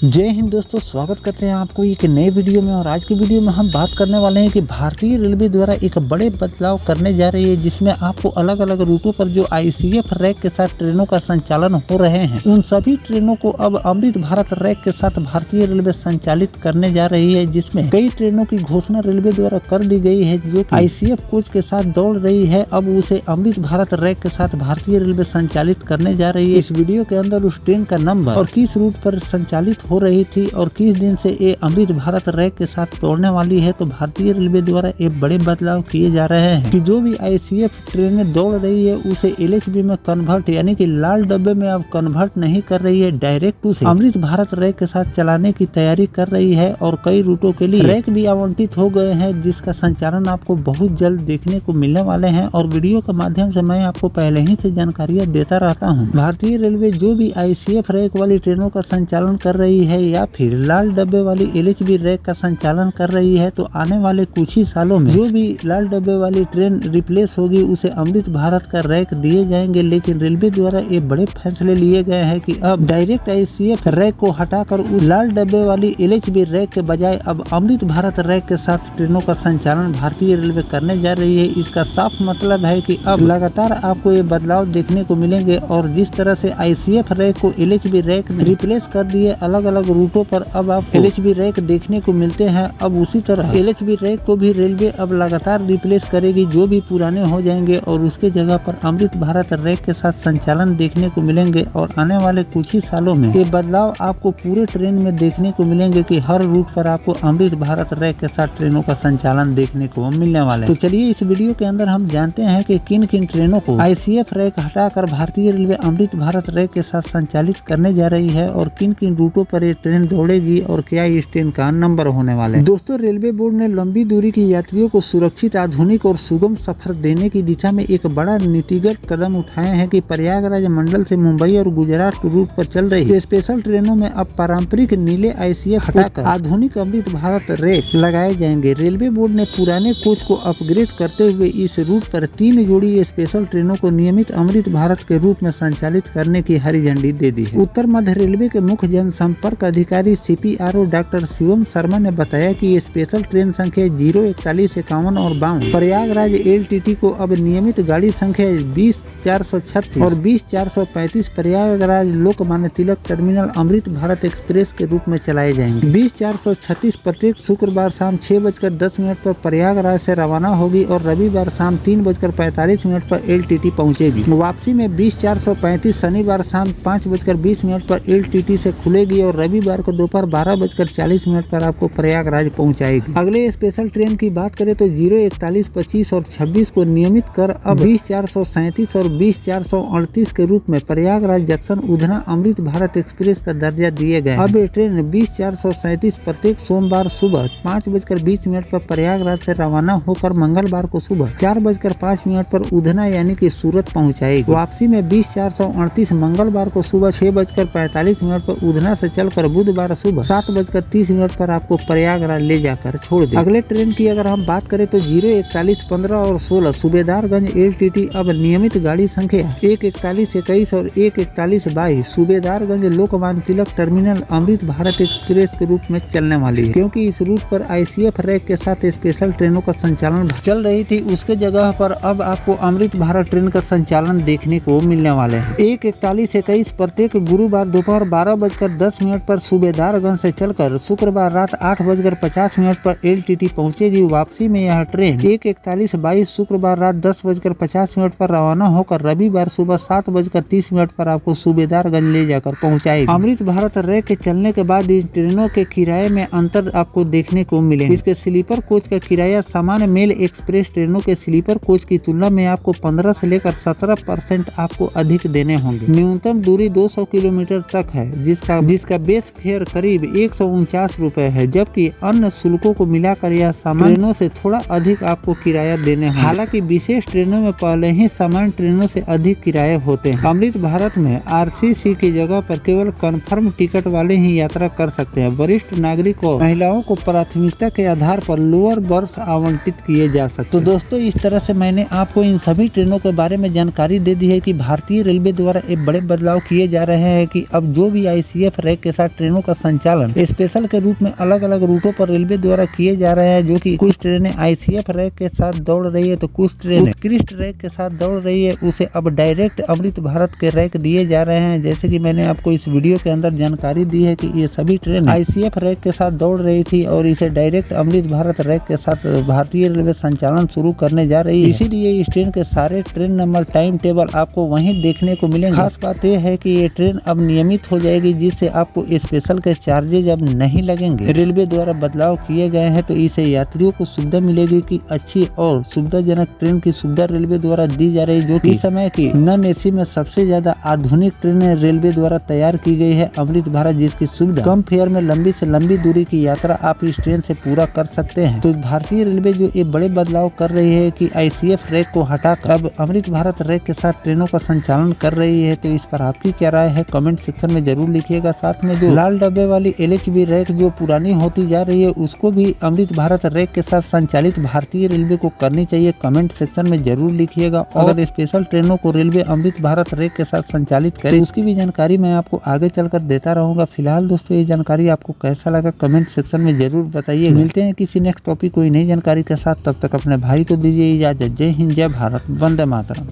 जय हिंद दोस्तों, स्वागत करते हैं आपको एक नए वीडियो में। और आज की वीडियो में हम बात करने वाले हैं कि भारतीय रेलवे द्वारा एक बड़े बदलाव करने जा रही है, जिसमें आपको अलग अलग रूटों पर जो आईसीएफ रैक के साथ ट्रेनों का संचालन हो रहे हैं, उन सभी ट्रेनों को अब अमृत भारत रैक के साथ भारतीय रेलवे संचालित करने जा रही है। जिसमें कई ट्रेनों की घोषणा रेलवे द्वारा कर दी गई है जो आईसीएफ कोच के साथ दौड़ रही है, अब उसे अमृत भारत रैक के साथ भारतीय रेलवे संचालित करने जा रही है। इस वीडियो के अंदर उस ट्रेन का नंबर और किस रूट पर संचालित हो रही थी और किस दिन से ये अमृत भारत रैक के साथ दौड़ने वाली है, तो भारतीय रेलवे द्वारा एक बड़े बदलाव किए जा रहे हैं कि जो भी आईसीएफ ट्रेनें दौड़ रही है उसे एलएचबी में कन्वर्ट यानी कि लाल डब्बे में अब कन्वर्ट नहीं कर रही है, डायरेक्ट उसे अमृत भारत रैक के साथ चलाने की तैयारी कर रही है। और कई रूटों के लिए रैक भी आवंटित हो गए हैं, जिसका संचालन आपको बहुत जल्द देखने को मिलने वाले हैं। और वीडियो के माध्यम से मैं आपको पहले ही से जानकारियां देता रहता हूं। भारतीय रेलवे जो भी आईसीएफ रैक वाली ट्रेनों का संचालन कर रही है या फिर लाल डब्बे वाली एलएचबी रैक का संचालन कर रही है, तो आने वाले कुछ ही सालों में जो भी लाल डब्बे वाली ट्रेन रिप्लेस होगी उसे अमृत भारत का रैक दिए जाएंगे। लेकिन रेलवे द्वारा ये बड़े फैसले लिए गए हैं कि अब डायरेक्ट आईसीएफ रैक को हटाकर उस लाल डब्बे वाली एलएचबी रैक के बजाय अब अमृत भारत रैक के साथ ट्रेनों का संचालन भारतीय रेलवे करने जा रही है। इसका साफ मतलब है कि अब लगातार आपको ये बदलाव देखने को मिलेंगे। और जिस तरह से आईसीएफ रैक को एलएचबी रैक ने रिप्लेस कर दिए अलग अलग रूटों पर अब आप एलएचबी रैक देखने को मिलते हैं, अब उसी तरह एलएचबी रैक को भी रेलवे अब लगातार रिप्लेस करेगी जो भी पुराने हो जाएंगे, और उसके जगह पर अमृत भारत रैक के साथ संचालन देखने को मिलेंगे। और आने वाले कुछ ही सालों में ये बदलाव आपको पूरे ट्रेन में देखने को मिलेंगे कि हर रूट पर आपको अमृत भारत रैक के साथ ट्रेनों का संचालन देखने को मिलने वाले। तो चलिए इस वीडियो के अंदर हम जानते हैं कि किन किन ट्रेनों को आईसीएफ रैक हटाकर भारतीय रेलवे अमृत भारत रैक के साथ संचालित करने जा रही है और किन किन रूटों पर ये ट्रेन दौड़ेगी और क्या इस ट्रेन का नंबर होने वाला है। दोस्तों, रेलवे बोर्ड ने लंबी दूरी की यात्रियों को सुरक्षित, आधुनिक और सुगम सफर देने की दिशा में एक बड़ा नीतिगत कदम उठाए हैं कि प्रयागराज मंडल से मुंबई और गुजरात रूट पर चल रही स्पेशल ट्रेनों में अब पारंपरिक नीले आईसीएफ हटाकर आधुनिक अमृत भारत रैक लगाए जाएंगे। रेलवे बोर्ड ने पुराने कोच को अपग्रेड करते हुए इस रूट पर 3 जोड़ी स्पेशल ट्रेनों को नियमित अमृत भारत के रूप में संचालित करने की हरी झंडी दे दी है। उत्तर मध्य रेलवे के मुख्य जनसंपर्क अधिकारी सीपीआरओ डॉक्टर शिवम शर्मा ने बताया कि ये स्पेशल ट्रेन संख्या 041, 51 और 52 प्रयागराज एलटीटी को अब नियमित गाड़ी संख्या 20-436 और 20-435 प्रयागराज लोकमान्य तिलक टर्मिनल अमृत भारत एक्सप्रेस के रूप में चलाए जाएंगे। 20-436 प्रत्येक शुक्रवार शाम 6:10 पर प्रयागराज से रवाना होगी और रविवार शाम 3:45 पर एलटीटी पहुंचेगी। वापसी में 20-435 शनिवार शाम 5:20 पर एलटीटी से खुलेगी और रविवार को दोपहर 12:40 पर आपको प्रयागराज पहुंचाएगी। अगले स्पेशल ट्रेन की बात करें तो 041, 25 और 26 को नियमित कर अब 20-437 और 20-438 के रूप में प्रयागराज जंक्शन उधना अमृत भारत एक्सप्रेस का दर्जा दिए गए। अब ये ट्रेन 20-437 प्रत्येक सोमवार सुबह 5:20 पर प्रयागराज से रवाना होकर मंगलवार को सुबह 4:05 पर उधना यानी कि सूरत पहुंचाएगी। वापसी में 20-438 मंगलवार को सुबह 6:45 पर उधना से चलकर बुधवार सुबह 7:30 पर आपको प्रयागराज ले जाकर छोड़ दे। अगले ट्रेन की अगर हम बात करें तो 041, 15 और 16 सूबेदारगंज एलटीटी अब नियमित गाड़ी संख्या 141, 21 और 141, 22 सूबेदारगंज लोकमान्य तिलक टर्मिनल अमृत भारत एक्सप्रेस के रूप में चलने वाली है। क्योंकि इस रूट पर आईसीएफ रैक के साथ स्पेशल ट्रेनों का संचालन चल रही थी, उसके जगह पर अब आपको अमृत भारत ट्रेन का संचालन देखने को मिलने वाले हैं। 141, 21 प्रत्येक गुरुवार दोपहर 12:10 पर सूबेदारगंज से चलकर शुक्रवार रात 8:50 पर एलटीटी पहुंचेगी। वापसी में यह ट्रेन 141, 22 शुक्रवार रात 10:50 पर रवाना होकर रविवार सुबह 7:30 पर आपको सूबेदारगंज ले जाकर पहुंचाएगी। अमृत भारत रैक के चलने के बाद इन ट्रेनों के किराए में अंतर आपको देखने को मिलेगा। इसके स्लीपर कोच का किराया सामान्य मेल एक्सप्रेस ट्रेनों के स्लीपर कोच की तुलना में आपको 15 से लेकर 17% आपको अधिक देने होंगे। न्यूनतम दूरी 200 किलोमीटर तक है, जिसका बेस फेयर करीब 149 रुपए है, जबकि अन्य शुल्कों को मिलाकर यह सामान्य ट्रेनों से थोड़ा अधिक आपको किराया देने होंगे। हालांकि विशेष ट्रेनों में पहले ही सामान्य ट्रेनों से अधिक किराए होते हैं। अमृत भारत में आरसीसी की जगह पर केवल कन्फर्म टिकट वाले ही यात्रा कर सकते हैं। वरिष्ठ नागरिक और महिलाओं को प्राथमिकता के आधार पर लोअर बर्थ आवंटित किए जा सकते हैं। तो दोस्तों, इस तरह से मैंने आपको इन सभी ट्रेनों के बारे में जानकारी दे दी है कि भारतीय रेलवे द्वारा एक बड़े बदलाव किए जा रहे हैं कि अब जो भी आईसीएफ रैक के साथ ट्रेनों का संचालन स्पेशल के रूप में अलग अलग रूटों पर रेलवे द्वारा किए जा रहे हैं, जो कि कुछ ट्रेनें ICF रैक के साथ दौड़ रही है तो कुछ ट्रेनें उत्कृष्ट रैक के साथ दौड़ रही है। उसे अब डायरेक्ट अमृत भारत के रैक दिए जा रहे हैं। जैसे कि मैंने आपको इस वीडियो के अंदर जानकारी दी है कि ये सभी ट्रेन ICF रैक के साथ दौड़ रही थी और इसे डायरेक्ट अमृत भारत रैक के साथ भारतीय रेलवे संचालन शुरू करने जा रही है। इसीलिए इस ट्रेन के सारे ट्रेन नंबर, टाइम टेबल आपको वहीं देखने को मिलेंगे। खास बात यह है कि ये ट्रेन अब नियमित हो जाएगी, जिससे आपको स्पेशल के चार्जेज अब नहीं लगेंगे। रेलवे द्वारा बदलाव किए गए हैं तो इससे यात्रियों को सुविधा मिलेगी कि अच्छी और सुविधाजनक ट्रेन की सुविधा रेलवे द्वारा दी जा रही है, जो कि इस समय की नॉन AC में सबसे ज्यादा आधुनिक ट्रेनें रेलवे द्वारा तैयार की गई है अमृत भारत, जिसकी सुविधा कम फेयर में लंबी से लंबी दूरी की यात्रा आप इस ट्रेन से पूरा कर सकते हैं। तो भारतीय रेलवे जो ये बड़े बदलाव कर रही है कि ICF रैक को हटाकर अब अमृत भारत रैक के साथ ट्रेनों का संचालन कर रही है, तो इस पर आपकी क्या राय है कमेंट सेक्शन में जरूर लिखिएगा। साथ में जो लाल डब्बे वाली LHB रैक जो पुरानी होती जा रही है, उसको भी अमृत भारत रैक के साथ संचालित भारतीय रेलवे को करनी चाहिए, कमेंट सेक्शन में जरूर लिखिएगा। अगर स्पेशल ट्रेनों को रेलवे अमृत भारत रैक के साथ संचालित करे, उसकी भी जानकारी मैं आपको आगे चलकर देता रहूंगा। फिलहाल दोस्तों, ये जानकारी आपको कैसा लगा कमेंट सेक्शन में जरूर बताइए। मिलते हैं किसी नेक्स्ट टॉपिक कोई नई जानकारी के साथ, तब तक अपने भाई को दीजिए इजाजत। जय हिंद, जय भारत, वंदे मातरम।